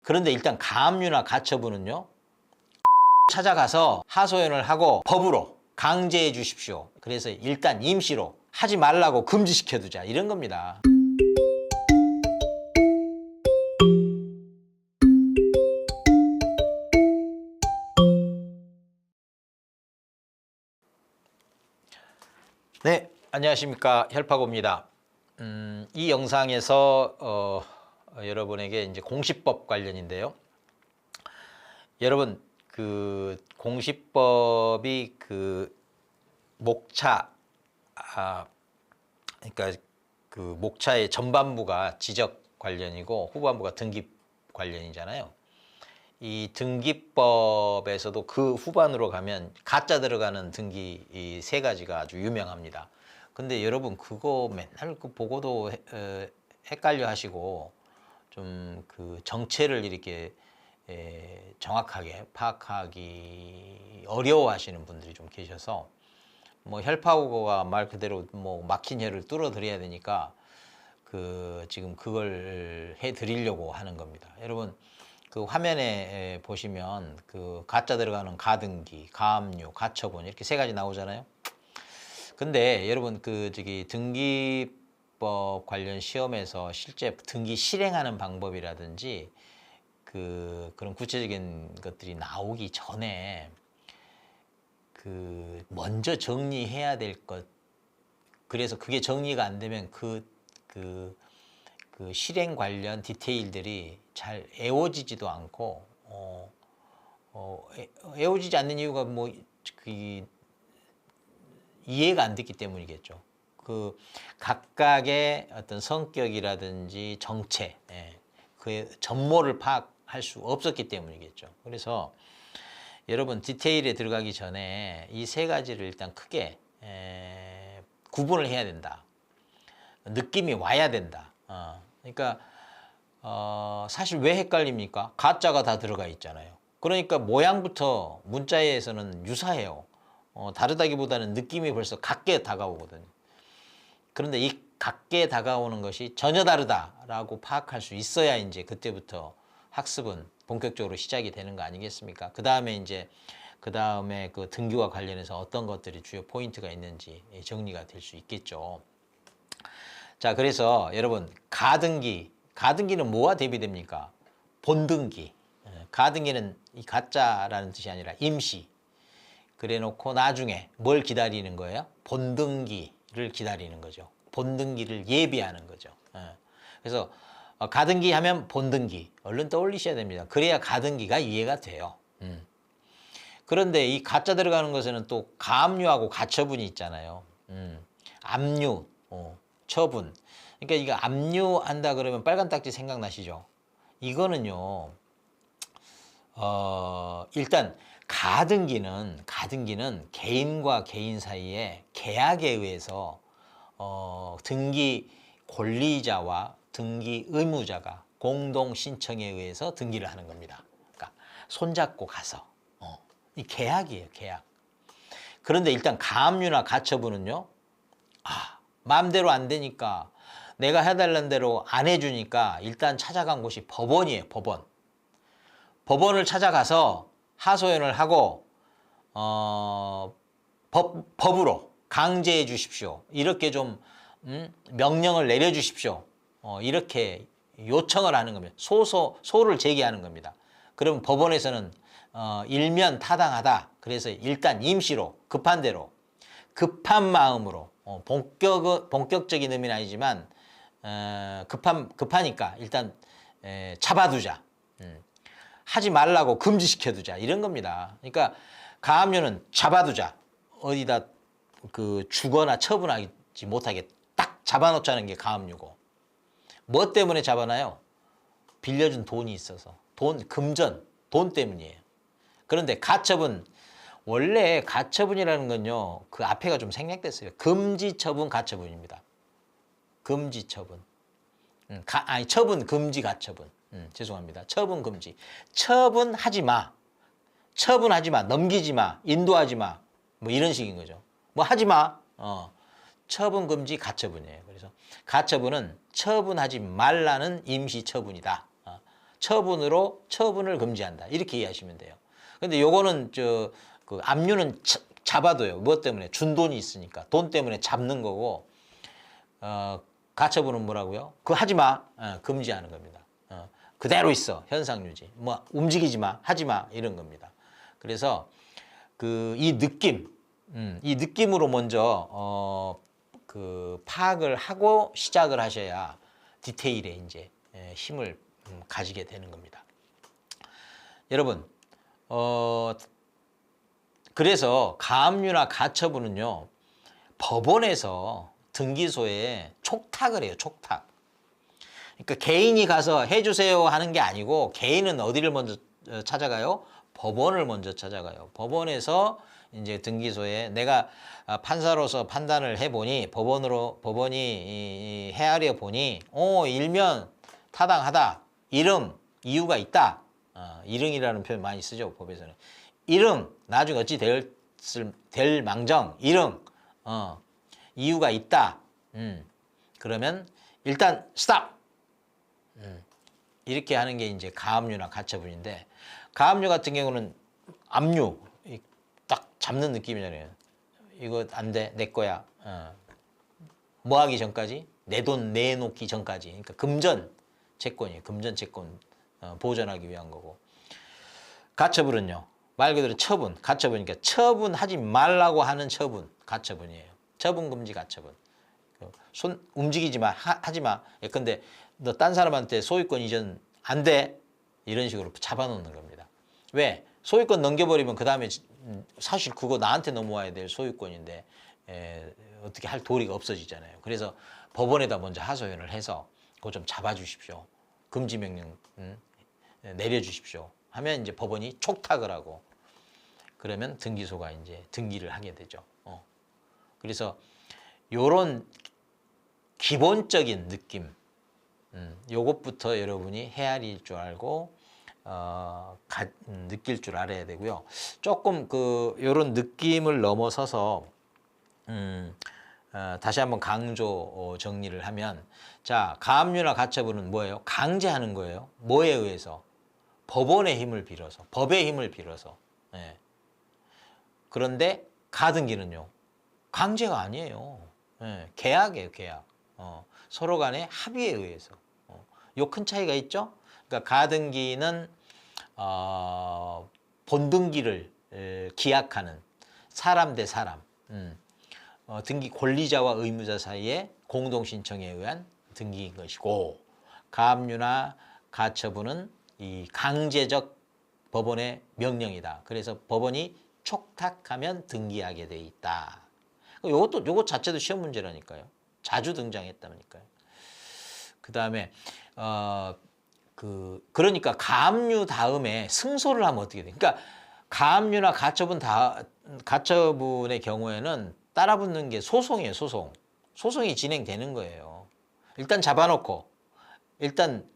그런데 일단 가압류나 가처분은요, 찾아가서 하소연을 하고 법으로 강제해 주십시오. 그래서 일단 임시로 하지 말라고 금지시켜 두자, 이런 겁니다. 네, 안녕하십니까, 혈파고입니다. 이 영상에서 여러분에게 이제 공시법 관련인데요. 여러분, 그 공시법이 그 목차, 그러니까 그 목차의 전반부가 지적 관련이고 후반부가 등기 관련이잖아요. 이 등기법에서도 그 후반으로 가면 가짜 들어가는 등기 이 세 가지가 아주 유명합니다. 근데 여러분, 그거 맨날 그 보고도 헷갈려 하시고 좀 그 정체를 이렇게 정확하게 파악하기 어려워하시는 분들이 좀 계셔서, 뭐 혈파고가 말 그대로 뭐 막힌 혈을 뚫어드려야 되니까 그 지금 그걸 해 드리려고 하는 겁니다. 여러분, 그 화면에 보시면 그 가짜 들어가는 가등기, 가압류, 가처분 이렇게 세 가지 나오잖아요. 근데 여러분, 그 저기 등기법 관련 시험에서 실제 등기 실행하는 방법이라든지 그런 구체적인 것들이 나오기 전에 그 먼저 정리해야 될 것, 그래서 그게 정리가 안 되면 그 실행 관련 디테일들이 잘 애워지지도 않고, 애워지지 않는 이유가 뭐 그 이해가 안 됐기 때문이겠죠. 그 각각의 어떤 성격이라든지 정체, 그의 전모를 파악할 수 없었기 때문이겠죠. 그래서 여러분, 디테일에 들어가기 전에 이 세 가지를 일단 크게 구분을 해야 된다. 느낌이 와야 된다. 그러니까 사실 왜 헷갈립니까? 가짜가 다 들어가 있잖아요. 그러니까 모양부터 문자에서는 유사해요. 다르다기보다는 느낌이 벌써 같게 다가오거든요. 그런데 이 같게 다가오는 것이 전혀 다르다라고 파악할 수 있어야 이제 그때부터 학습은 본격적으로 시작이 되는 거 아니겠습니까? 그 다음에 그 등기와 관련해서 어떤 것들이 주요 포인트가 있는지 정리가 될 수 있겠죠. 자, 그래서 여러분, 가등기는 뭐와 대비됩니까? 본등기. 가등기는 이 가짜라는 뜻이 아니라 임시. 그래 놓고 나중에 뭘 기다리는 거예요? 본등기를 기다리는 거죠. 본등기를 예비하는 거죠. 그래서 가등기 하면 본등기 얼른 떠올리셔야 됩니다. 그래야 가등기가 이해가 돼요. 그런데 이 가짜 들어가는 것에는 또 가압류하고 가처분이 있잖아요. 압류, 처분. 그러니까 이거 압류한다 그러면 빨간 딱지 생각나시죠? 이거는요, 일단 가등기는 개인과 개인 사이에 계약에 의해서 등기 권리자와 등기 의무자가 공동 신청에 의해서 등기를 하는 겁니다. 그러니까 손잡고 가서 이 계약이에요, 계약. 그런데 일단 가압류나 가처분은요, 마음대로 안 되니까, 내가 해달라는 대로 안 해주니까 일단 찾아간 곳이 법원이에요, 법원. 법원을 찾아가서 하소연을 하고 법으로 강제해 주십시오. 이렇게 좀 명령을 내려 주십시오. 이렇게 요청을 하는 겁니다. 소를 제기하는 겁니다. 그럼 법원에서는 일면 타당하다. 그래서 일단 임시로 급한 대로, 급한 마음으로, 본격적인 의미는 아니지만 급하니까 일단 잡아두자. 하지 말라고 금지시켜두자, 이런 겁니다. 그러니까 가압류는 잡아두자, 어디다 그 주거나 처분하지 못하게 딱 잡아놓자는 게 가압류고, 뭐 때문에 잡아놔요? 빌려준 돈이 있어서, 금전, 돈 때문이에요. 그런데 가처분, 원래 가처분이라는 건요, 그 앞에가 좀 생략됐어요. 금지처분 가처분입니다. 금지처분. 처분 금지 가처분. 죄송합니다. 처분 금지. 처분하지 마. 넘기지 마. 인도하지 마. 뭐 이런 식인 거죠. 뭐 하지 마. 처분 금지 가처분이에요. 그래서 가처분은 처분하지 말라는 임시 처분이다. 처분으로 처분을 금지한다. 이렇게 이해하시면 돼요. 근데 요거는 그 압류는 잡아둬요. 무엇 때문에? 준 돈이 있으니까. 돈 때문에 잡는 거고, 가처분은 뭐라고요? 그거 하지 마. 금지하는 겁니다. 그대로 있어. 현상 유지. 뭐 움직이지 마. 하지 마. 이런 겁니다. 그래서 이 느낌으로 먼저 그 파악을 하고 시작을 하셔야 디테일에 이제 힘을 가지게 되는 겁니다. 여러분, 그래서 가압류나 가처분은요, 법원에서 등기소에 촉탁을 해요. 촉탁. 그러니까 개인이 가서 해주세요 하는 게 아니고, 개인은 어디를 먼저 찾아가요? 법원을 먼저 찾아가요. 법원에서 이제 등기소에 내가 판사로서 판단을 해보니, 법원이 헤아려 보니, 일면 타당하다. 일응, 이유가 있다. 일응이라는 표현 많이 쓰죠, 법에서는. 일응, 나중에 어찌 될 망정, 일응, 이유가 있다. 그러면 일단 스탑. 이렇게 하는 게 이제 가압류나 가처분인데, 가압류 같은 경우는 압류, 딱 잡는 느낌이잖아요. 이거 안 돼, 내 거야. 뭐 하기 전까지? 내 돈 내놓기 전까지. 그러니까 금전 채권이에요. 금전 채권 보전하기 위한 거고. 가처분은요, 말 그대로 처분, 가처분이니까 처분하지 말라고 하는 처분, 가처분이에요. 처분 금지 가처분. 손 움직이지 마, 하지 마. 근데 너 딴 사람한테 소유권 이전 안 돼. 이런 식으로 잡아놓는 겁니다. 왜? 소유권 넘겨버리면 그 다음에 사실 그거 나한테 넘어와야 될 소유권인데 어떻게 할 도리가 없어지잖아요. 그래서 법원에다 먼저 하소연을 해서 그거 좀 잡아주십시오. 금지명령 내려주십시오. 하면 이제 법원이 촉탁을 하고, 그러면 등기소가 이제 등기를 하게 되죠. 그래서 요런 기본적인 느낌, 요것부터 여러분이 헤아릴 줄 알고 느낄 줄 알아야 되고요. 조금 요런 느낌을 넘어서서 다시 한번 강조 정리를 하면, 자, 가압류나 가처분은 뭐예요? 강제하는 거예요. 뭐에 의해서? 법원의 힘을 빌어서, 법의 힘을 빌어서. 예. 그런데 가등기는요, 강제가 아니에요. 예. 계약이에요, 계약. 서로 간의 합의에 의해서. 요 큰 차이가 있죠? 그러니까 가등기는 본등기를 기약하는 사람 대 사람, 등기 권리자와 의무자 사이의 공동신청에 의한 등기인 것이고, 가압류나 가처분은 이 강제적 법원의 명령이다. 그래서 법원이 촉탁하면 등기하게 돼 있다. 요것 자체도 시험 문제라니까요. 자주 등장했다니까요. 그 다음에 그러니까 가압류 다음에 승소를 하면 어떻게 돼? 그러니까 가압류나 가처분의 경우에는 따라붙는 게 소송이에요. 소송이 진행되는 거예요. 일단 잡아놓고, 일단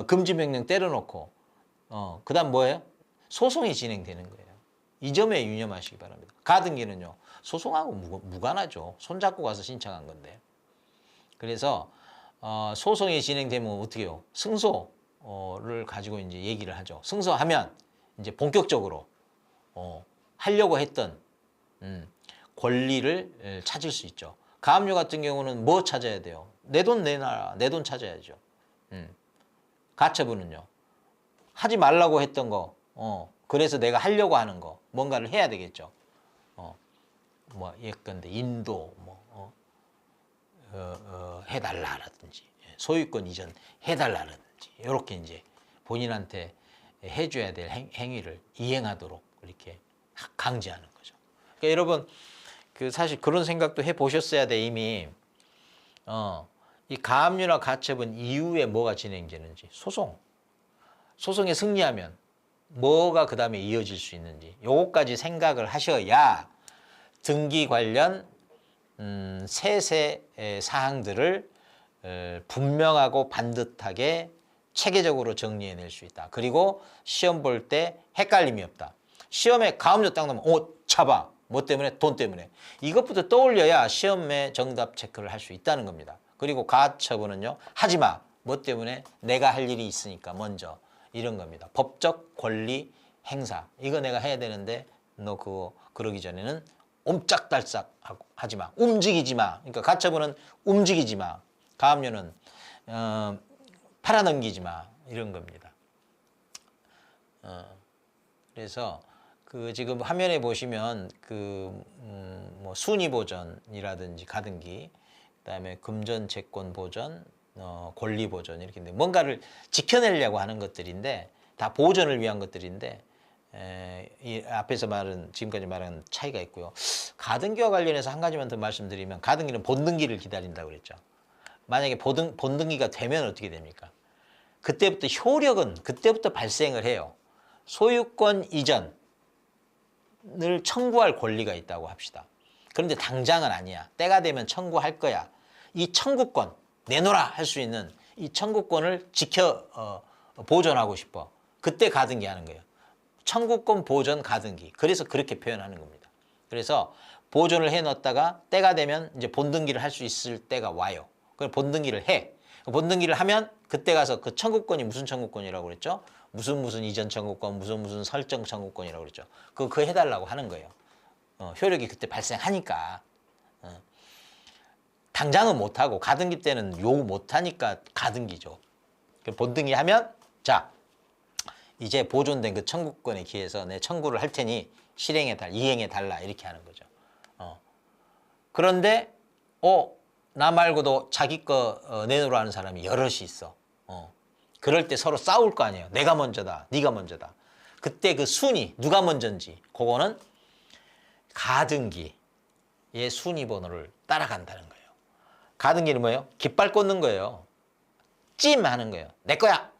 금지명령 때려놓고, 그다음 뭐예요? 소송이 진행되는 거예요. 이 점에 유념하시기 바랍니다. 가등기는요, 소송하고 무관하죠. 손잡고 가서 신청한 건데. 그래서 소송이 진행되면 어떻게 해요? 승소를 가지고 이제 얘기를 하죠. 승소하면 이제 본격적으로 하려고 했던 권리를 찾을 수 있죠. 가압류 같은 경우는 뭐 찾아야 돼요? 내 돈 내놔라. 내 돈 찾아야죠. 가처분은요, 하지 말라고 했던 거, 그래서 내가 하려고 하는 거, 뭔가를 해야 되겠죠. 뭐 예컨대 인도 해달라라든지, 소유권 이전 해달라라든지, 이렇게 이제 본인한테 해줘야 될 행위를 이행하도록 이렇게 강제하는 거죠. 그러니까 여러분, 사실 그런 생각도 해보셨어야 돼. 이미 이 가압류나 가처분 이후에 뭐가 진행되는지, 소송에 승리하면 뭐가 그 다음에 이어질 수 있는지, 요거까지 생각을 하셔야 등기 관련 세세 사항들을 분명하고 반듯하게 체계적으로 정리해낼 수 있다. 그리고 시험 볼 때 헷갈림이 없다. 시험에 가압류 딱 나오면 잡아. 뭐 때문에? 돈 때문에. 이것부터 떠올려야 시험에 정답 체크를 할 수 있다는 겁니다. 그리고 가처분은요, 하지 마. 뭐 때문에? 내가 할 일이 있으니까 먼저. 이런 겁니다. 법적 권리 행사. 이거 내가 해야 되는데 너 그거 그러기 전에는 옴짝달싹 하지 마. 움직이지 마. 그러니까 가처분은 움직이지 마. 가압류는 팔아넘기지 마. 이런 겁니다. 그래서 그 지금 화면에 보시면 뭐 순위 보전이라든지 가등기, 그다음에 금전 채권 보전, 권리 보전 이렇게 있는데 뭔가를 지켜내려고 하는 것들인데 다 보전을 위한 것들인데 이 앞에서 말은 지금까지 말한 차이가 있고요. 가등기와 관련해서 한 가지만 더 말씀드리면 가등기는 본등기를 기다린다고 그랬죠. 만약에 본등기가 되면 어떻게 됩니까? 그때부터 효력은 그때부터 발생을 해요. 소유권 이전을 청구할 권리가 있다고 합시다. 그런데 당장은 아니야. 때가 되면 청구할 거야. 이 청구권, 내놓으라 할 수 있는 이 청구권을 보존하고 싶어. 그때 가등기 하는 거예요. 청구권 보존 가등기. 그래서 그렇게 표현하는 겁니다. 그래서 보존을 해놨다가 때가 되면 이제 본등기를 할 수 있을 때가 와요. 그럼 본등기를 해. 본등기를 하면 그때 가서 그 청구권이 무슨 청구권이라고 그랬죠? 무슨 이전 청구권, 무슨 설정 청구권이라고 그랬죠. 그거 해달라고 하는 거예요. 효력이 그때 발생하니까. 당장은 못하고 가등기 때는 요구 못하니까 가등기죠. 본등기 하면 자 이제 보존된 그 청구권에 기해서 내 청구를 할 테니 이행해 달라 이렇게 하는 거죠. 그런데 나 말고도 자기 거 내놓으라 하는 사람이 여럿이 있어. 그럴 때 서로 싸울 거 아니에요. 내가 먼저다, 네가 먼저다. 그때 그 순위 누가 먼저인지 그거는 가등기의 순위 번호를 따라간다는 거예요. 가등기는 뭐예요? 깃발 꽂는 거예요. 찜 하는 거예요. 내 거야.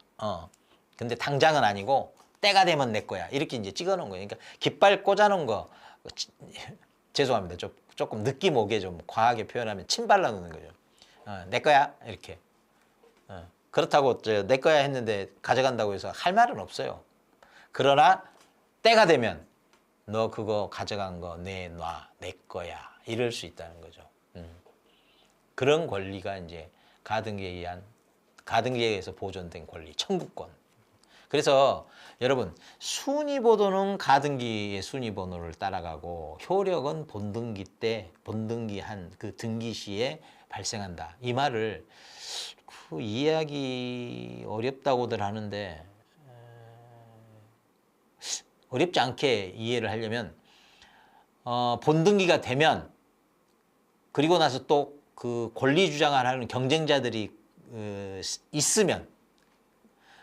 근데 당장은 아니고 때가 되면 내 거야. 이렇게 이제 찍어 놓은 거예요. 그러니까 깃발 꽂아 놓은 거 죄송합니다. 조금 느낌 오게 좀 과하게 표현하면 침 발라 놓는 거죠. 내 거야. 이렇게. 그렇다고 내 거야 했는데 가져간다고 해서 할 말은 없어요. 그러나 때가 되면 너 그거 가져간 거 내놔. 내 거야. 이럴 수 있다는 거죠. 그런 권리가 이제 가등기에 의해서 보존된 권리, 청구권. 그래서 여러분 순위번호는 가등기의 순위번호를 따라가고 효력은 본등기한 그 등기 시에 발생한다. 이 말을 이해하기 어렵다고들 하는데 어렵지 않게 이해를 하려면 본등기가 되면 그리고 나서 또 그 권리 주장을 하는 경쟁자들이 있으면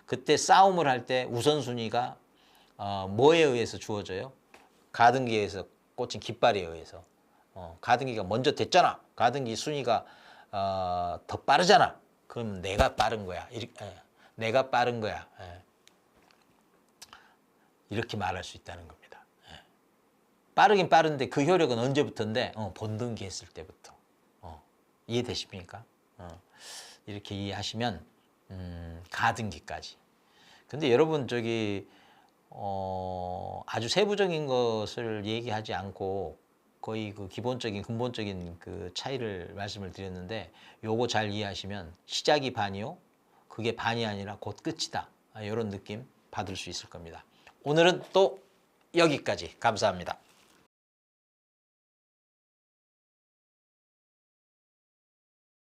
그때 싸움을 할 때 우선순위가 뭐에 의해서 주어져요? 가등기에서 꽂힌 깃발에 의해서. 가등기가 먼저 됐잖아. 가등기 순위가 더 빠르잖아. 그럼 내가 빠른 거야. 내가 빠른 거야. 이렇게 말할 수 있다는 겁니다. 빠르긴 빠른데 그 효력은 언제부터인데 본등기 했을 때부터. 이해되십니까? 이렇게 이해하시면 가등기까지. 근데 여러분 아주 세부적인 것을 얘기하지 않고 거의 그 기본적인 근본적인 그 차이를 말씀을 드렸는데 요거 잘 이해하시면 시작이 반이요. 그게 반이 아니라 곧 끝이다. 이런 느낌 받을 수 있을 겁니다. 오늘은 또 여기까지. 감사합니다.